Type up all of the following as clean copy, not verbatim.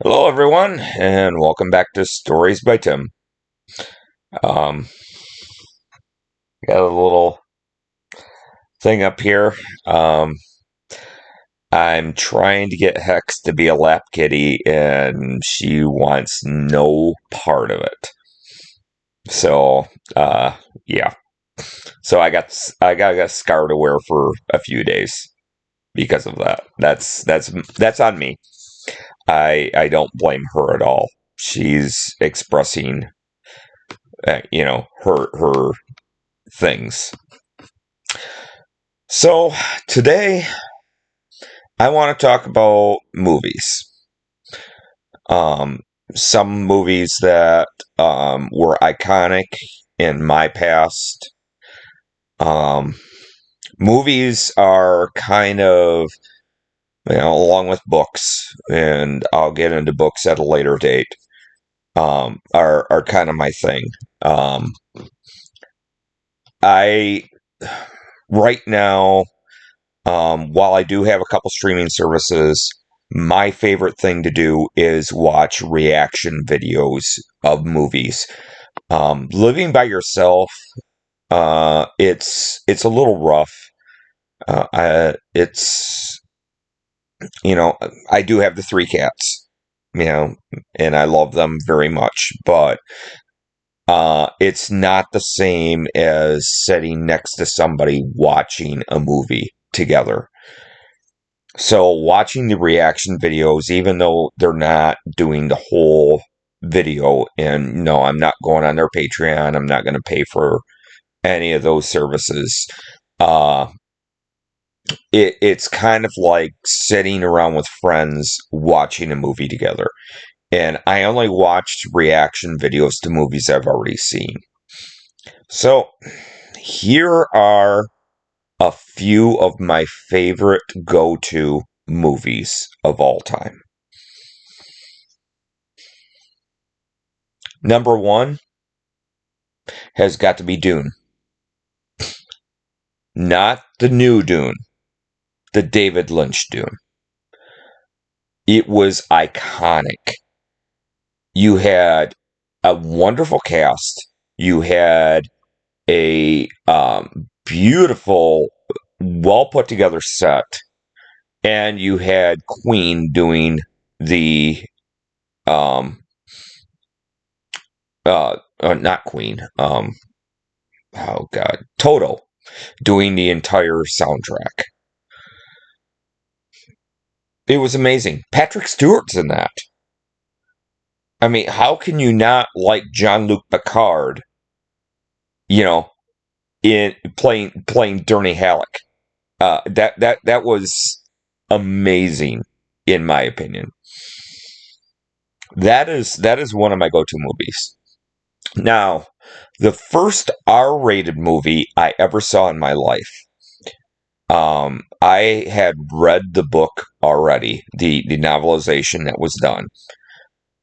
Hello, everyone, and welcome back to Stories by Tim. Um, got a little thing up here. Um, I'm trying to get Hex to be a lap kitty, and she wants no part of it. So, yeah. So I got a scar to wear for a few days because of that. That's on me. I don't blame her at all. She's expressing, her things. So today I want to talk about movies. Um, some movies that were iconic in my past. Um, Movies are kind of, along with books, and I'll get into books at a later date. Are kind of my thing. Um, I right now, while I do have a couple streaming services, my favorite thing to do is watch reaction videos of movies. Living by yourself, it's a little rough. It's I do have the three cats, and I love them very much, but it's not the same as sitting next to somebody watching a movie together. So watching the reaction videos, even though they're not doing the whole video, and no, I'm not going on their Patreon. I'm not going to pay for any of those services. Uh, it's kind of like sitting around with friends watching a movie together. And I only watched reaction videos to movies I've already seen. So here are a few of my favorite go-to movies of all time. Number one has got to be Dune. Not the new Dune, the David Lynch Dune. It was iconic. You had a wonderful cast. You had a beautiful, well put together set. And you had Queen doing the not Queen, oh god, Toto doing the entire soundtrack. It was amazing. Patrick Stewart's in that. I mean, how can you not like Jean-Luc Picard? You know, in playing Gurney Halleck. That was amazing, in my opinion. That is one of my go-to movies. Now, the first R-rated movie I ever saw in my life. I had read the book already, the novelization that was done.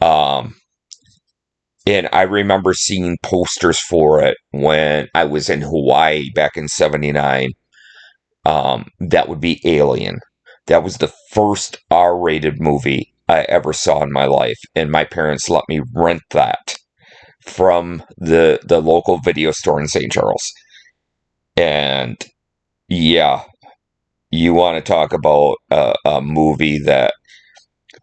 Um, and I remember seeing posters for it when I was in Hawaii back in '79. That would be Alien. That was the first R-rated movie I ever saw in my life, and my parents let me rent that from the local video store in St. Charles. And yeah, you want to talk about a movie that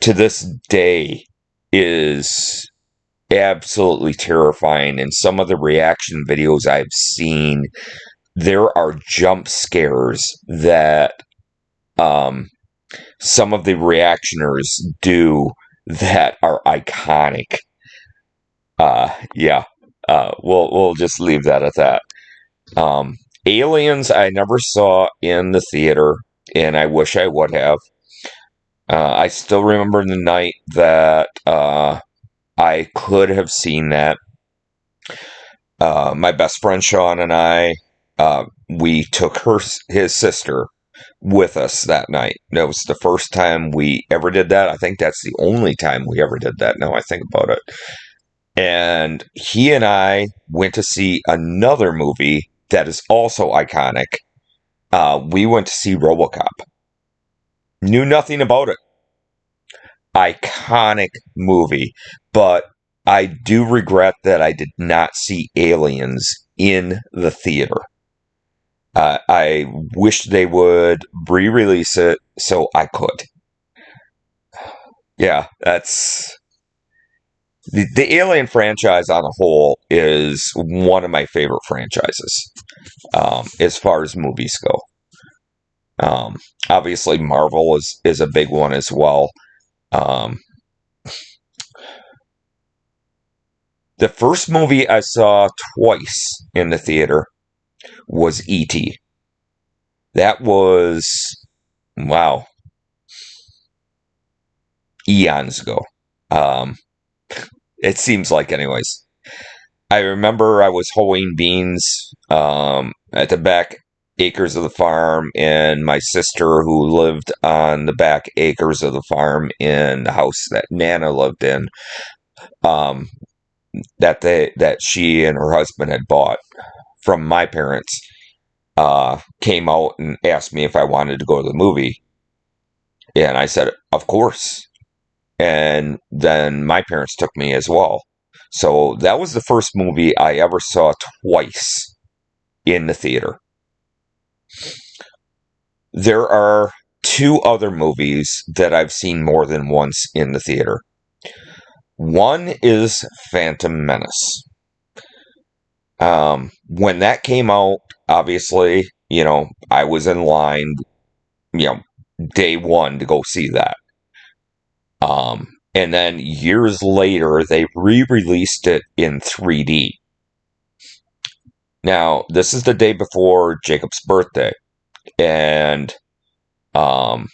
to this day is absolutely terrifying. And some of the reaction videos I've seen, there are jump scares that um, some of the reactioners do that are iconic. Yeah, we'll just leave that at that. Um, Aliens, I never saw in the theater, and I wish I would have. I still remember the night that I could have seen that. My best friend Sean and I, we took his sister with us that night. That was the first time we ever did that. I think that's the only time we ever did that. Now I think about it. And he and I went to see another movie that is also iconic. We went to see RoboCop. Knew nothing about it. iconic movie, but I do regret that I did not see Aliens in the theater. I wish they would re-release it so I could. Yeah, that's the Alien franchise on a whole is one of my favorite franchises as far as movies go. Obviously, Marvel is a big one as well. Um, the first movie I saw twice in the theater was E.T. That was, wow, eons ago. Um, it seems like, anyways. I remember I was hoeing beans at the back acres of the farm, and my sister, who lived on the back acres of the farm in the house that Nana lived in, um, that she and her husband had bought from my parents, came out and asked me if I wanted to go to the movie, and I said, of course. And then my parents took me as well. So that was the first movie I ever saw twice in the theater. There are two other movies that I've seen more than once in the theater. One is Phantom Menace. When that came out, obviously, I was in line, you know, day one to go see that. And then years later, they re-released it in 3D. Now, this is the day before Jacob's birthday, and um,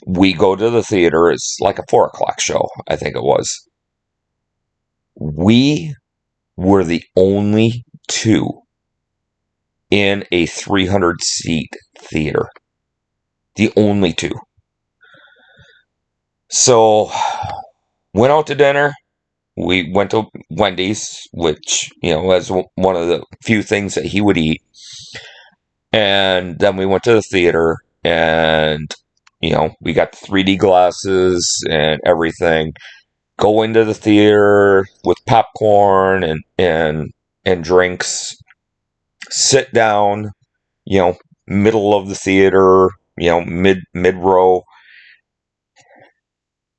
we go to the theater. It's like a 4 o'clock show, I think it was. We were the only two in a 300-seat theater. The only two. So, went out to dinner. We went to Wendy's, which, was one of the few things that he would eat. And then we went to the theater, and, we got the 3D glasses and everything. Go into the theater with popcorn and drinks. Sit down, middle of the theater, mid row.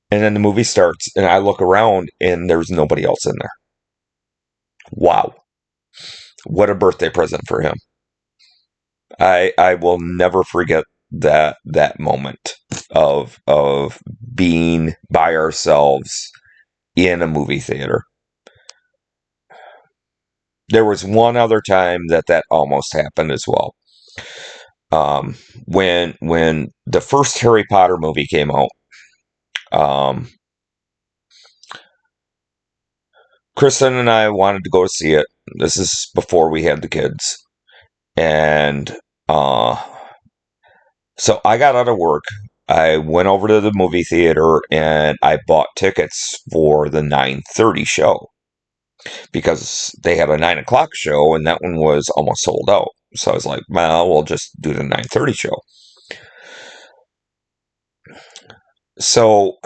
And then the movie starts, and I look around, and there's nobody else in there. Wow. What a birthday present for him. I will never forget that moment of being by ourselves in a movie theater. There was one other time that almost happened as well. When the first Harry Potter movie came out, Kristen and I wanted to go see it. This is before we had the kids. And so I got out of work. I went over to the movie theater and I bought tickets for the 9:30 show because they had a 9 o'clock show and that one was almost sold out. So I was like, well, we'll just do the 9:30 show. So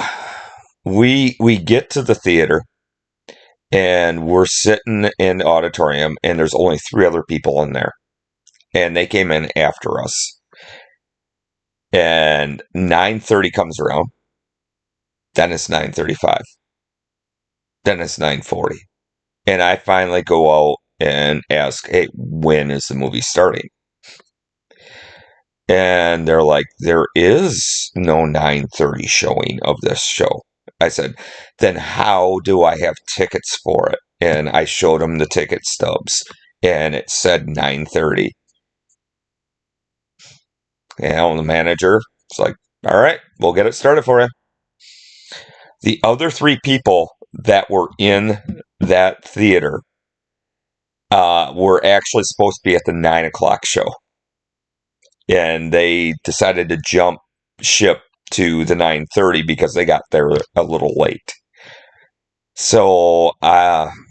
we get to the theater and we're sitting in the auditorium and there's only 3 other people in there. And they came in after us. And 9:30 comes around. Then it's 9:35. Then it's 9:40. And I finally go out and ask, hey, when is the movie starting? And they're like, there is no 9:30 showing of this show. I said, then how do I have tickets for it? And I showed them the ticket stubs. And it said 9:30. And the manager was like, all right, we'll get it started for you. The other 3 people that were in that theater were actually supposed to be at the 9 o'clock show. And they decided to jump ship to the 9:30 because they got there a little late. So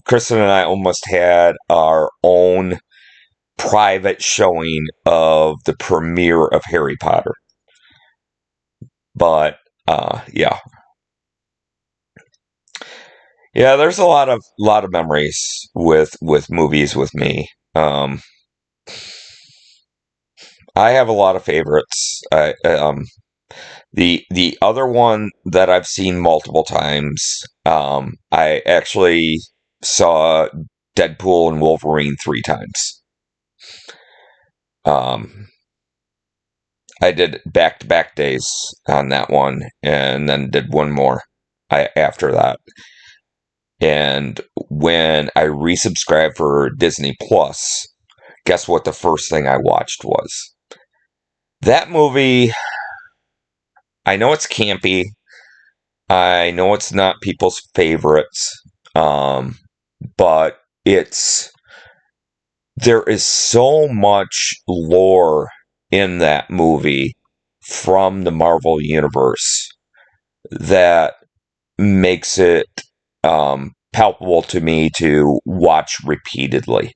Kristen and I almost had our own private showing of the premiere of Harry Potter. But Yeah, yeah. There's a lot of memories with movies with me. I have a lot of favorites. The other one that I've seen multiple times. I actually saw Deadpool and Wolverine 3 times. Um, I did back to back days on that one, and then did one more after that. And when I resubscribed for Disney Plus, guess what the first thing I watched was? That movie. I know it's campy. I know it's not people's favorites. Um, but it's there is so much lore in that movie from the Marvel universe that makes it palpable to me to watch repeatedly.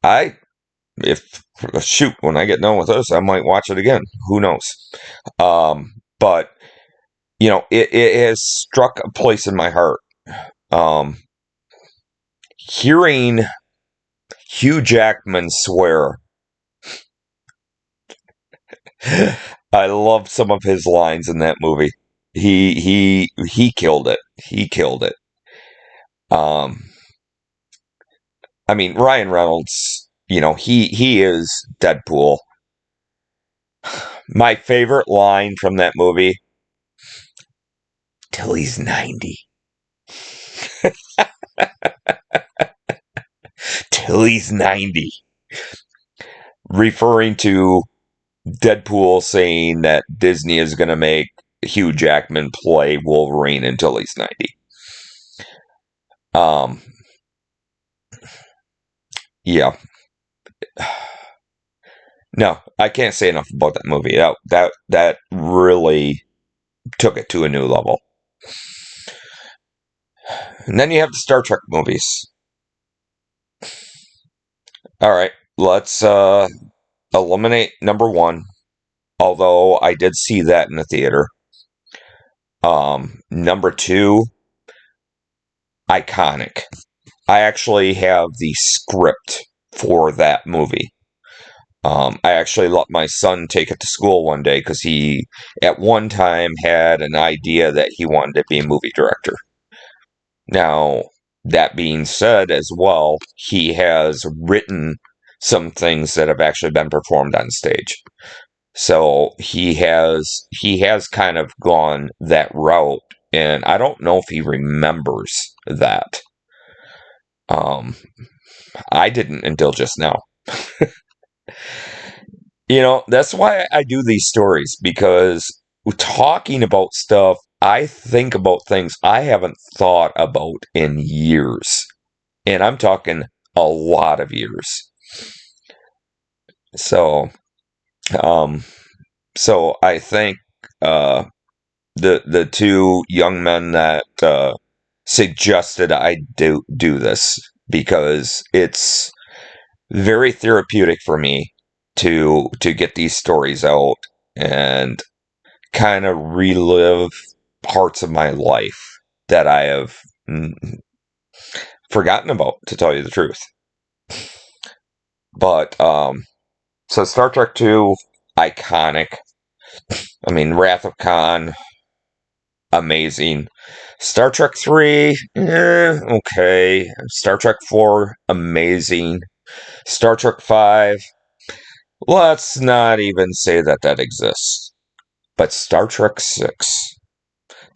I if shoot when I get done with this, I might watch it again. Who knows? But it has struck a place in my heart. Um, Hearing Hugh Jackman swear, I loved some of his lines in that movie. He killed it. He killed it. Um, I mean, Ryan Reynolds, he is Deadpool. My favorite line from that movie, till he's 90. Till he's 90. Referring to Deadpool saying that Disney is going to make Hugh Jackman play Wolverine until he's 90. Um, yeah. No, I can't say enough about that movie. That really took it to a new level. And then you have the Star Trek movies. All right, let's eliminate number one. Although I did see that in the theater. Number two, iconic. I actually have the script for that movie. I actually let my son take it to school one day because he, at one time, had an idea that he wanted to be a movie director. Now, that being said, as well, he has written some things that have actually been performed on stage. So he has kind of gone that route, and I don't know if he remembers that. Um, I didn't until just now. That's why I do these stories, because talking about stuff, I think about things I haven't thought about in years. And I'm talking a lot of years. So, um, so I think the two young men that suggested I do this, because it's very therapeutic for me to get these stories out and kind of relive parts of my life that I have forgotten about, to tell you the truth. But so Star Trek 2, iconic. I mean, Wrath of Khan, amazing. Star Trek 3, okay. Star Trek 4, amazing. Star Trek 5, let's not even say that exists. But Star Trek 6,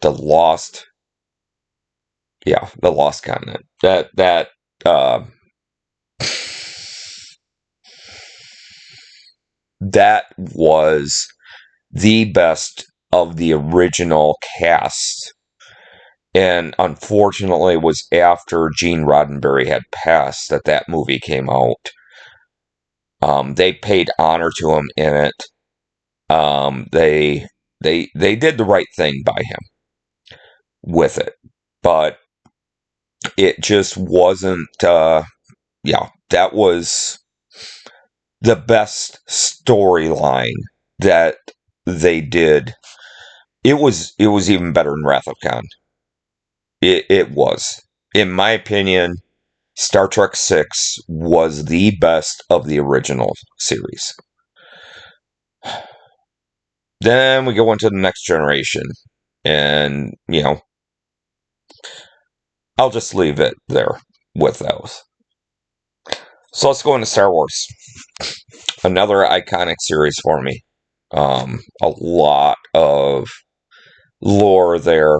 the Lost, yeah, the Lost Continent. Uh, that was the best of the original cast. And unfortunately, it was after Gene Roddenberry had passed that movie came out. They paid honor to him in it. They did the right thing by him with it, but it just wasn't. Yeah, that was the best storyline that they did, it was even better than Wrath of Khan. It was, in my opinion, Star Trek VI was the best of the original series. Then we go into the Next Generation, and I'll just leave it there with those. So let's go into Star Wars. Another iconic series for me. A lot of lore there.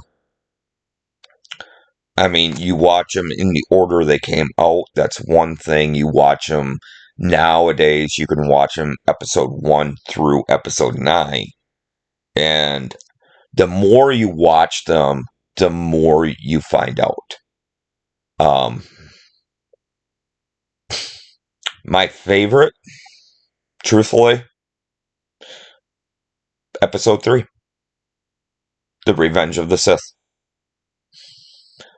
I mean, you watch them in the order they came out. That's one thing. You watch them nowadays. You can watch them episode 1 through episode 9. And the more you watch them, the more you find out. My favorite, truthfully, episode 3, The Revenge of the Sith.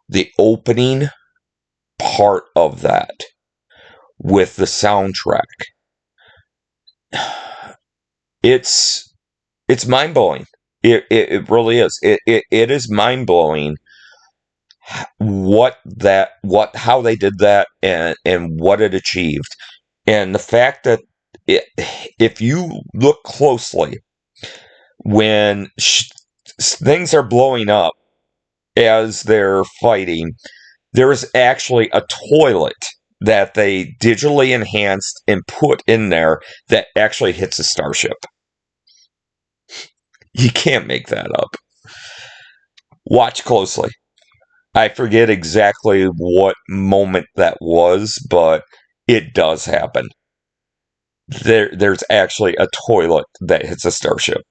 The opening part of that with the soundtrack, it's mind-blowing. It really is. It is mind-blowing how they did that and what it achieved. And the fact that if you look closely, when things are blowing up as they're fighting, there is actually a toilet that they digitally enhanced and put in there that actually hits a starship. You can't make that up. Watch closely. I forget exactly what moment that was, but it does happen. There's actually a toilet that hits a starship.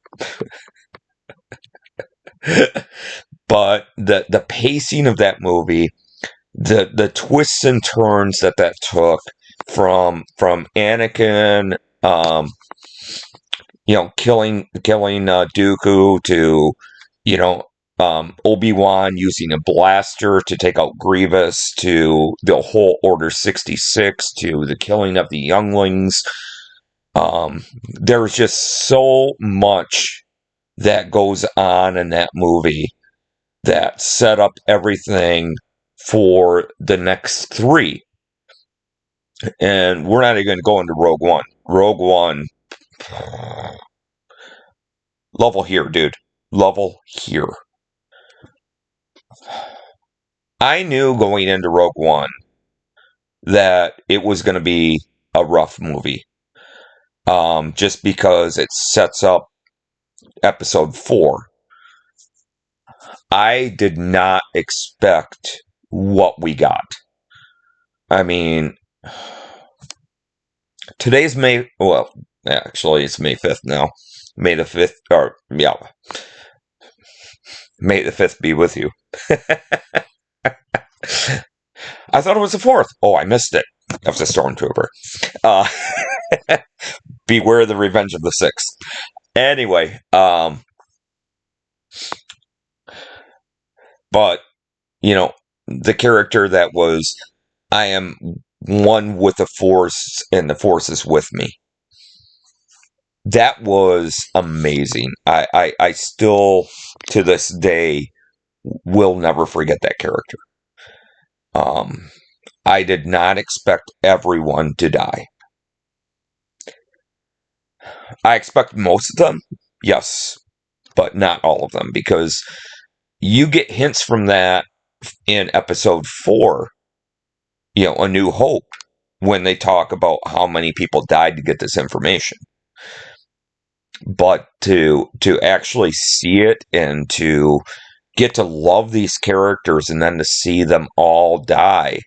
But the pacing of that movie, the twists and turns that took from Anakin, killing Dooku to, Obi-Wan using a blaster to take out Grievous, to the whole Order 66, to the killing of the younglings. There's just so much that goes on in that movie that set up everything for the next 3. And we're not even going to go into Rogue One. Rogue One, level here, dude. Level here. I knew going into Rogue One that it was going to be a rough movie. Just because it sets up episode 4. I did not expect what we got. I mean, today's May, well, actually it's May 5th now. May the 5th, or, yeah. May the 5th be with you. I thought it was the 4th. Oh, I missed it. That was a stormtrooper. Beware the Revenge of the 6th. Anyway, but, the character that was, I am one with the Force and the Force is with me. That was amazing. I still, to this day, will never forget that character. I did not expect everyone to die. I expect most of them, yes, but not all of them, because you get hints from that in episode 4, A New Hope, when they talk about how many people died to get this information. But to actually see it and to get to love these characters and then to see them all die,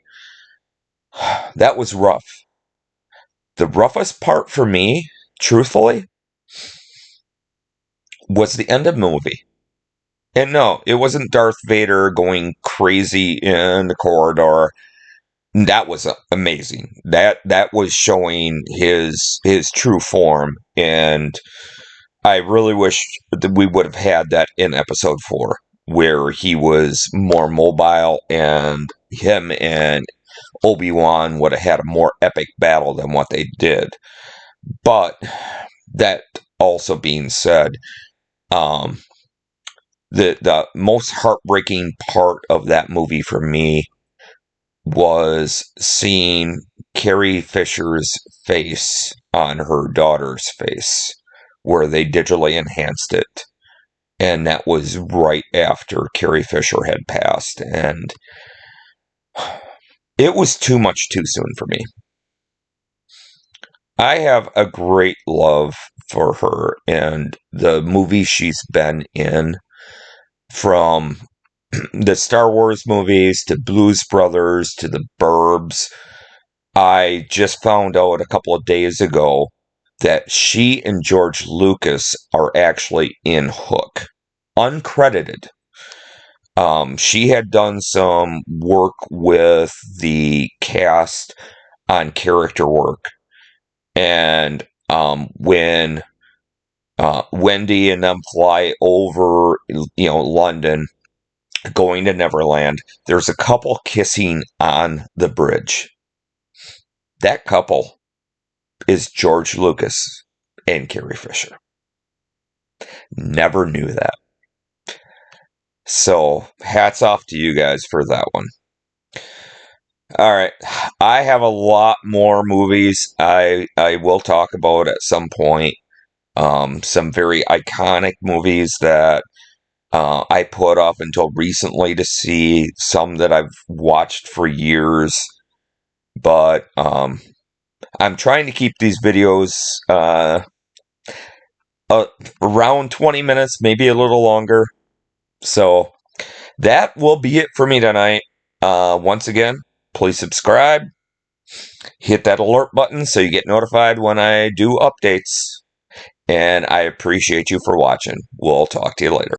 that was rough. The roughest part for me, truthfully, was the end of the movie. And no, it wasn't Darth Vader going crazy in the corridor. That was amazing. That was showing his true form, and I really wish that we would have had that in episode 4, where he was more mobile, and him and Obi-Wan would have had a more epic battle than what they did. But that also being said, um, the most heartbreaking part of that movie for me was seeing Carrie Fisher's face on her daughter's face, where they digitally enhanced it. And that was right after Carrie Fisher had passed. And it was too much too soon for me. I have a great love for her and the movies she's been in, from the Star Wars movies to Blues Brothers to The Burbs. I just found out a couple of days ago that she and George Lucas are actually in Hook, uncredited. She had done some work with the cast on character work, and when Wendy and them fly over, London, going to Neverland, there's a couple kissing on the bridge. That couple is George Lucas and Carrie Fisher. Never knew that. So, hats off to you guys for that one. All right. I have a lot more movies I will talk about at some point. Some very iconic movies that I put off until recently to see, some that I've watched for years. But I'm trying to keep these videos around 20 minutes, maybe a little longer. So that will be it for me tonight. Once again, please subscribe. Hit that alert button so you get notified when I do updates. And I appreciate you for watching. We'll talk to you later.